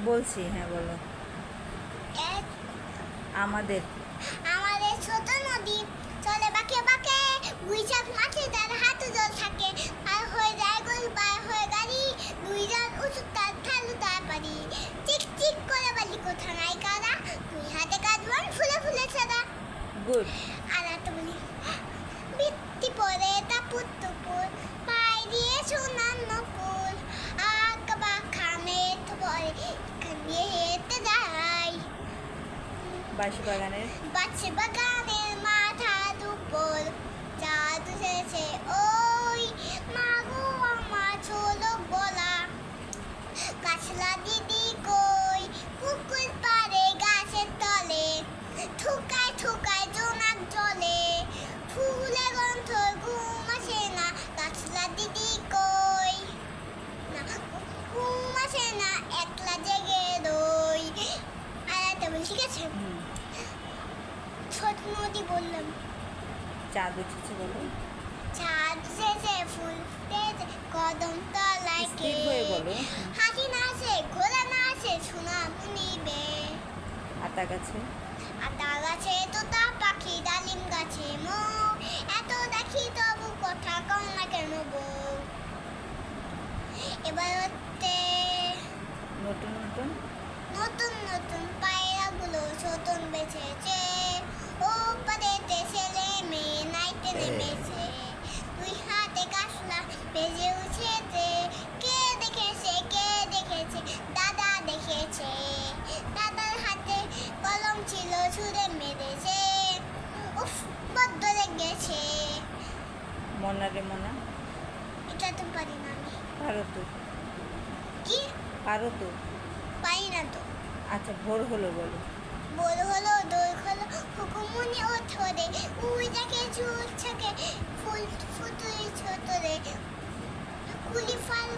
বলছি, হ্যাঁ বলো। এক- আমাদের আমাদের ছোট নদী চলে বাঁকে বাঁকে, গুইচাক মাছে তার হাতে জল থাকে, আর হয়ে যায় গোল পার হয়ে গাড়ি, দুই জন উঁচু তার ঢালু তার পারি, চিক চিক করে বালি কোথা নাই কারা, দুই হাতে কাঁদবন ফুলে ফুলে ছাড়া। গুড। আর একটা বলি, বৃত্তি পরে টাপুর টুপুর, পায়ে দিয়ে সোনার নপুর, আঁকা বাঁকা মেঘ পরে এখান দিয়ে হেঁটে যায়, বাঁশি বাগানের বাচ্চা বাগানের মাথার উপর চাঁদ উঠেছে ওই, মাগো আমার ছোলো বলা, গাছলা দিদি কই, পুকুর পাড়ে গাছের তলে, ঠুকায় ঠুকায় জোনাক জলে, ফুলে গন্ধ ঘুম আসে না, গাছলা দিদি কই, না ঘুম আসে না, একলা জেগে রই। আর একটা বলি, ঠিক আছে? ছোট নদী বললাম, চাঁদ উঠেছে বলো। চাঁদ উঠেছে ফুল ফুটেছে কদম তলায় কে, স্থির হয়ে বলো। হাসি নাচে ঘোড়া নাচে সোনা মুনিবে, আতা গাছে আতা গাছে তোতা পাখি ডালিম গাছে মৌ, এত দেখি তবু কথা কম না কেন বউ। এবার হচ্ছে নতুন নতুন নতুন নতুন পায়রাগুলো ছোটন বেছেছে, ও পারেতে ছেলে মেয়ে নাইতে নেমেছে, দুই হাতে কাশলা বেজে উঠেছে, কে দেখেছে দাদা দেখেছে, দাদার হাতে কলম ছিল ছুঁড়ে মেরেছে, উফ বড্ড লেগেছে। মনা রে মনা। এটা তো পারি না আমি। পারো তো, কি? পারো তো। পারি না তো। আচ্ছা, ভোর হলো বলো। বল হলো দোল হলো হুকুমুনি ও ধরে, উই দেখে ঝুল থাকে ফুল ফুটুই ছোটরে, কুলি ফাল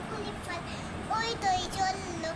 ওই দই চললো,